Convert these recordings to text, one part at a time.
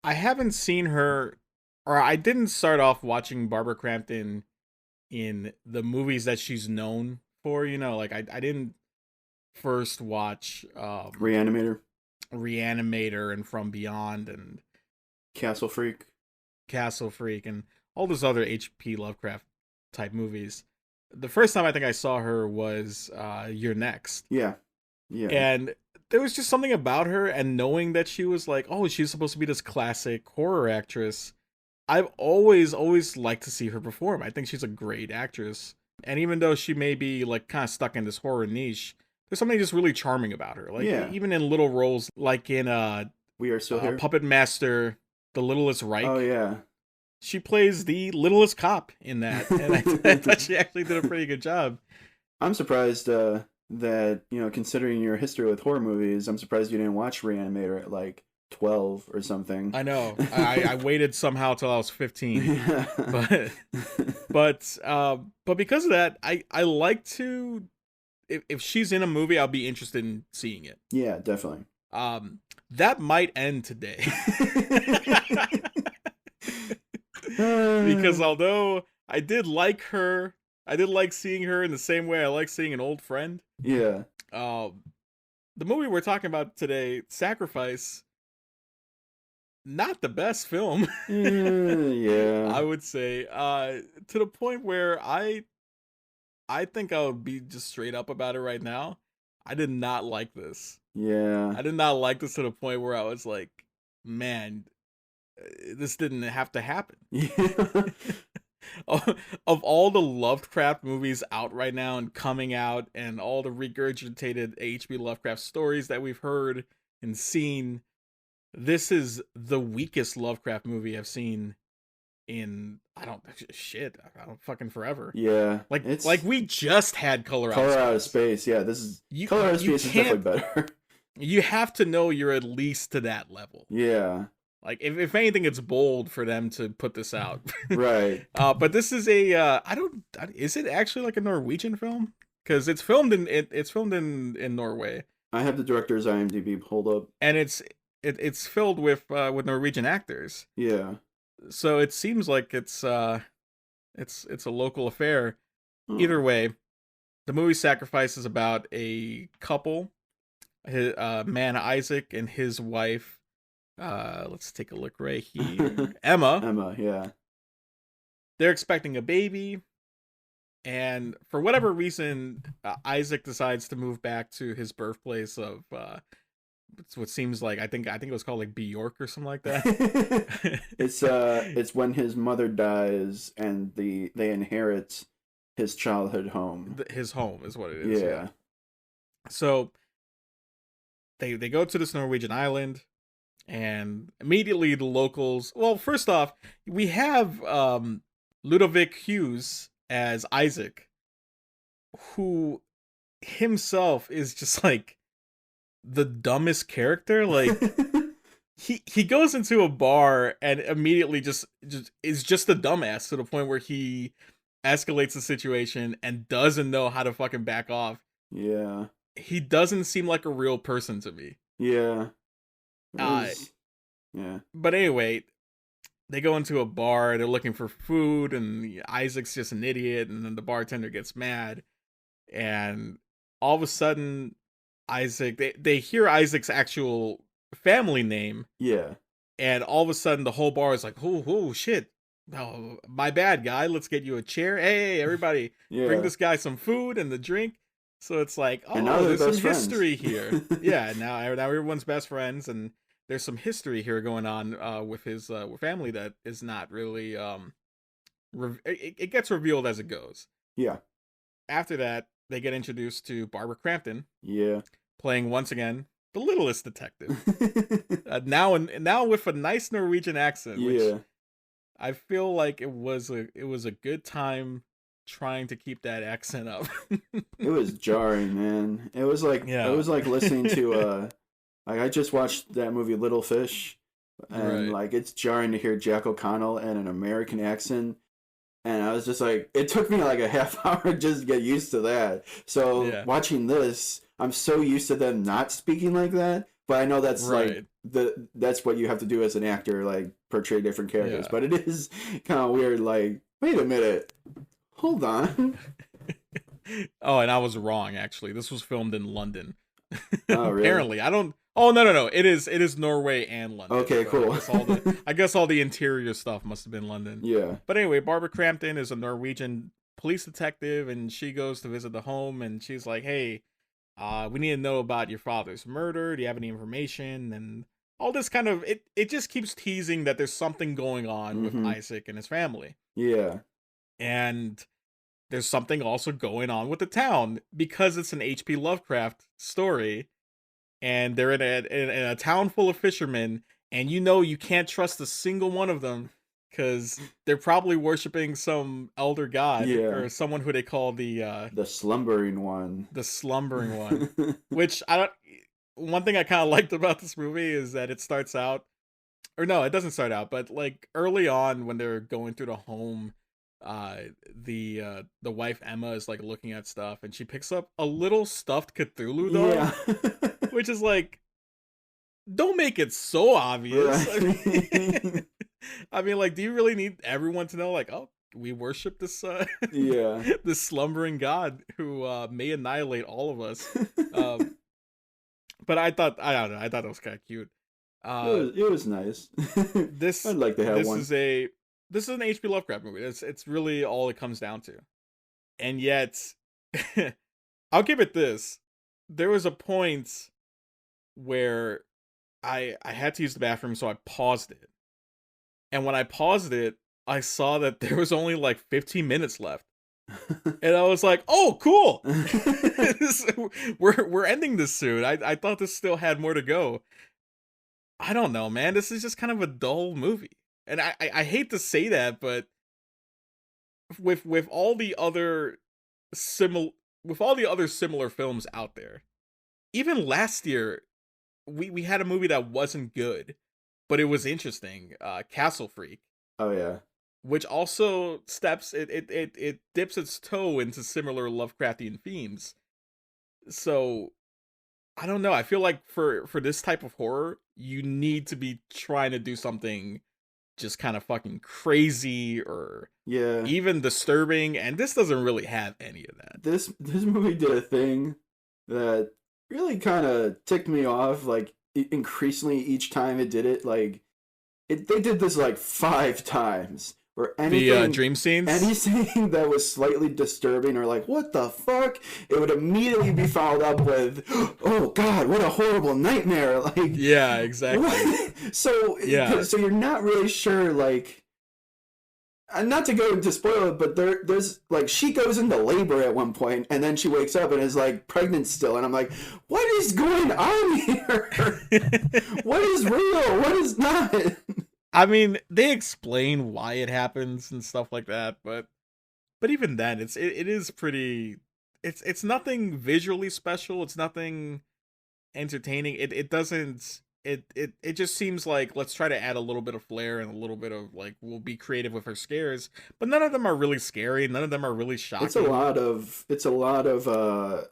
I haven't seen her, or I didn't start off watching Barbara Crampton in the movies that she's known for. Like I didn't first watch Reanimator, Reanimator and From Beyond and Castle Freak. Castle Freak and all those other H.P. Lovecraft type movies. The first time I think I saw her was You're Next. Yeah, yeah, And there was just something about her, and knowing that she was like, oh, she's supposed to be this classic horror actress. I've always liked to see her perform. I think she's a great actress. And even though she may be like kind of stuck in this horror niche, there's something just really charming about her. Like yeah. even in little roles like in We Are Still Here. Puppet Master, The Littlest Oh Reich, yeah. she plays the littlest cop in that. And I thought she actually did a pretty good job. I'm surprised that considering your history with horror movies, I'm surprised you didn't watch Reanimator at like 12 or something. I know. I waited somehow till I was 15. Yeah. But but because of that, I like to, if she's in a movie, I'll be interested in seeing it. Yeah, definitely. That might end today. Because although I did like her, I did like seeing her in the same way I like seeing an old friend. Yeah. The movie we're talking about today, Sacrifice, not the best film. Yeah. I would say, to the point where I think I would be just straight up about it right now. I did not like this. Yeah. I did not like this to the point where I was like, man, this didn't have to happen. Yeah. Of all the Lovecraft movies out right now and coming out, and all the regurgitated H.P. Lovecraft stories that we've heard and seen, this is the weakest Lovecraft movie I've seen in I don't fucking forever. Yeah. Like we just had Color Out of Space. Yeah, this is Color Out of Space is definitely better. You have to know you're at least to that level. Yeah. Like if anything, it's bold for them to put this out. Right. But this is is it actually like a Norwegian film? Because it's filmed in Norway. I have the director's IMDb pulled up, and it's filled with Norwegian actors. Yeah. So it seems like it's a local affair. Either way, the movie Sacrifice is about a couple, man Isaac and his wife. Let's take a look right here. Emma, yeah. They're expecting a baby, and for whatever reason, Isaac decides to move back to his birthplace of it's what seems like I think it was called like Bjork or something like that. It's when his mother dies and they inherit his childhood home. His home is what it is. Yeah. So they go to this Norwegian island, and immediately the locals. Well, first off, we have Ludovic Hughes as Isaac, who himself is just like the dumbest character. Like he goes into a bar and immediately just is just a dumbass to the point where he escalates the situation and doesn't know how to fucking back off. Yeah. He doesn't seem like a real person to me. Yeah. Yeah. But anyway, they go into a bar, they're looking for food, and Isaac's just an idiot, and then the bartender gets mad, and all of a sudden they hear Isaac's actual family name. Yeah. And all of a sudden the whole bar is like, oh shit. Oh, my bad, guy. Let's get you a chair. Hey, everybody, bring this guy some food and the drink. So it's like, there's some history here. Yeah, now everyone's best friends, and there's some history here going on with his family that is not really it gets revealed as it goes. Yeah. After that, they get introduced to Barbara Crampton. Yeah. Playing once again the littlest detective. now with a nice Norwegian accent. Which I feel like it was a good time trying to keep that accent up. It was jarring, man. It was like listening to I just watched that movie Little Fish, and like it's jarring to hear Jack O'Connell in an American accent. And I was just like, it took me like a half hour just to get used to that. So watching this, I'm so used to them not speaking like that but I know that's like Right. that's what you have to do as an actor, like portray different characters. Yeah. But it is kind of weird. Like, wait a minute, hold on. Oh, and I was wrong. Actually, this was filmed in London. Oh, really? Apparently, I don't. Oh no. It is Norway and London. Okay, But I cool. guess all the interior stuff must have been London. Yeah. But anyway, Barbara Crampton is a Norwegian police detective, and she goes to visit the home, and she's like, "Hey, we need to know about your father's murder. Do you have any information?" And all this kind of it just keeps teasing that there's something going on with Mm-hmm. Isaac and his family, Yeah. and there's something also going on with the town because it's an H.P. Lovecraft story, and they're in a town full of fishermen, and you can't trust a single one of them because they're probably worshiping some elder god Yeah. or someone who they call The slumbering one. the slumbering one. Which I don't. One thing I kind of liked about this movie is that it starts out, or no, it doesn't start out, but like early on when they're going through the home, uh, the wife Emma is like looking at stuff, and she picks up a little stuffed Cthulhu doll, Yeah. which is like, don't make it so obvious. Right. I mean, like, do you really need everyone to know? Like, oh, we worship this Yeah. this slumbering god who may annihilate all of us. Um, but I don't know. I thought it was kind of cute. Uh, It was nice. this I'd like to have this one. is a this is an H.P. Lovecraft movie. It's really all it comes down to. And yet, I'll give it this. There was a point where I had to use the bathroom, so I paused it. And when I paused it, I saw that there was only like 15 minutes left. And I was like, "Oh, cool! we're ending this soon." I thought this still had more to go. I don't know, man. This is just kind of a dull movie, and I hate to say that, but with all the other similar similar films out there, even last year we had a movie that wasn't good, but it was interesting. Castle Freak, Oh yeah. which also it dips its toe into similar Lovecraftian themes. So I don't know. I feel like for this type of horror, you need to be trying to do something just kind of fucking crazy or Yeah. even disturbing, and this doesn't really have any of that. This movie did a thing that really kind of ticked me off. Like increasingly each time it did it, like they did this like 5 times. Where The dream scenes, anything that was slightly disturbing or like what the fuck, it would immediately be followed up with, oh god, what a horrible nightmare. Like yeah, exactly. what? So Yeah, so you're not really sure, like, and not to go into spoil it, but there's like she goes into labor at one point, and then she wakes up and is like pregnant still, and I'm like, what is going on here? What is real? What is not? I mean, they explain why it happens and stuff like that, but even then, it is pretty. It's nothing visually special. It's nothing entertaining. It doesn't. It just seems like let's try to add a little bit of flair and a little bit of like we'll be creative with our scares, but none of them are really scary. None of them are really shocking. It's a lot of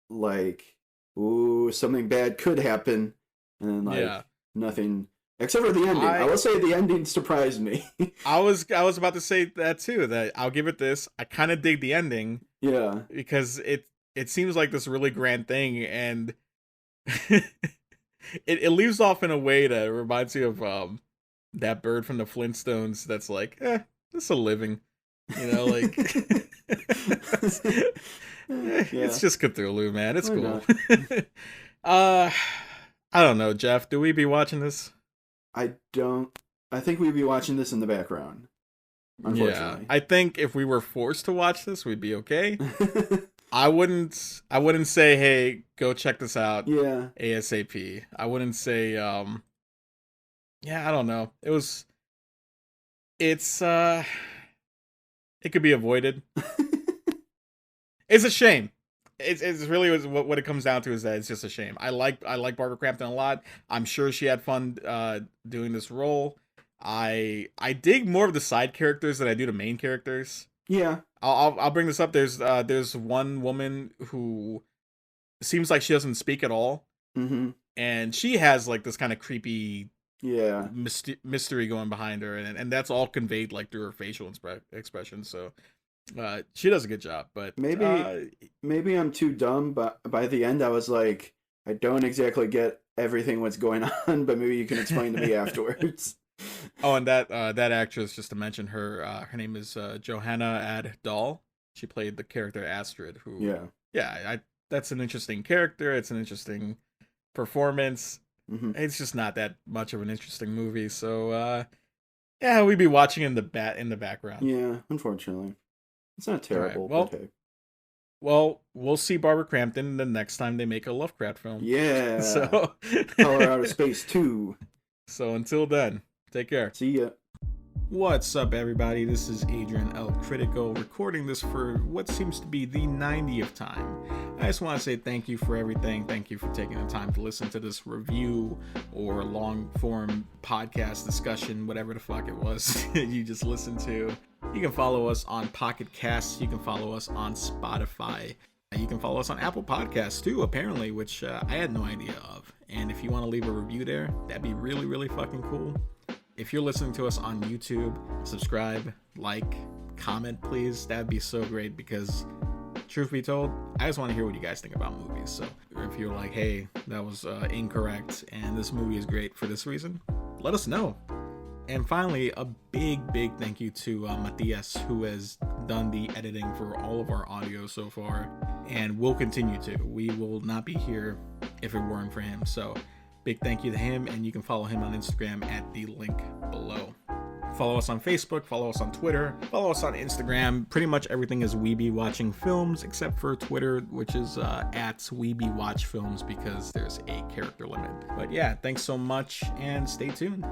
like, ooh, something bad could happen, and then like Yeah, nothing except for the ending. I I will say the ending surprised me. I was about to say that too. That I'll give it this. I kind of dig the ending Yeah. because it seems like this really grand thing, and it leaves off in a way that reminds you of that bird from the Flintstones that's like, it's a living. Like Yeah. it's just Cthulhu, man. It's Why cool. not? uh I don't know, Jeff. Do we be watching this? I don't. I think we'd be watching this in the background. Yeah. Unfortunately. I think if we were forced to watch this, we'd be okay. I wouldn't say, hey, go check this out Yeah. ASAP. I wouldn't say yeah, I don't know. It's it could be avoided. It's a shame. It's really what it comes down to is that it's just a shame. I like Barbara Crampton a lot. I'm sure she had fun doing this role. I dig more of the side characters than I do the main characters. Yeah. I'll bring this up. There's one woman who seems like she doesn't speak at all, Mm-hmm. and she has like this kind of creepy mystery going behind her, and that's all conveyed like through her facial expression. So she does a good job. But maybe I'm too dumb, but by the end I was like, I don't exactly get everything what's going on, but maybe you can explain to me afterwards. Oh, and that actress, just to mention her, her name is Johanna Ad Dahl. She played the character Astrid, who that's an interesting character. It's an interesting performance. Mm-hmm. It's just not that much of an interesting movie. So yeah, we'd be watching in the background. Yeah, unfortunately. It's not terrible, right, but hey. Well, we'll see Barbara Crampton the next time they make a Lovecraft film. Yeah. So Color Out of Space 2. So until then, take care. See ya. What's up, everybody? This is Adrian El Critico, recording this for what seems to be the 90th time. I just want to say thank you for everything. Thank you for taking the time to listen to this review or long-form podcast discussion, whatever the fuck it was you just listened to. You can follow us on Pocket Casts. You can follow us on Spotify. You can follow us on Apple Podcasts too, apparently, which I had no idea of. And if you want to leave a review there, that'd be really, really fucking cool. If you're listening to us on YouTube, subscribe, like, comment, please. That'd be so great because, truth be told, I just want to hear what you guys think about movies. So if you're like, hey, that was incorrect and this movie is great for this reason, let us know. And finally, a big thank you to Matthias, who has done the editing for all of our audio so far and will continue to. We will not be here if it weren't for him. So big thank you to him, and you can follow him on Instagram at the link below. Follow us on Facebook, follow us on Twitter, follow us on Instagram. Pretty much everything is We Be Watching Films, except for Twitter, which is at We Be Watch Films, because there's a character limit. But yeah, thanks so much, and stay tuned.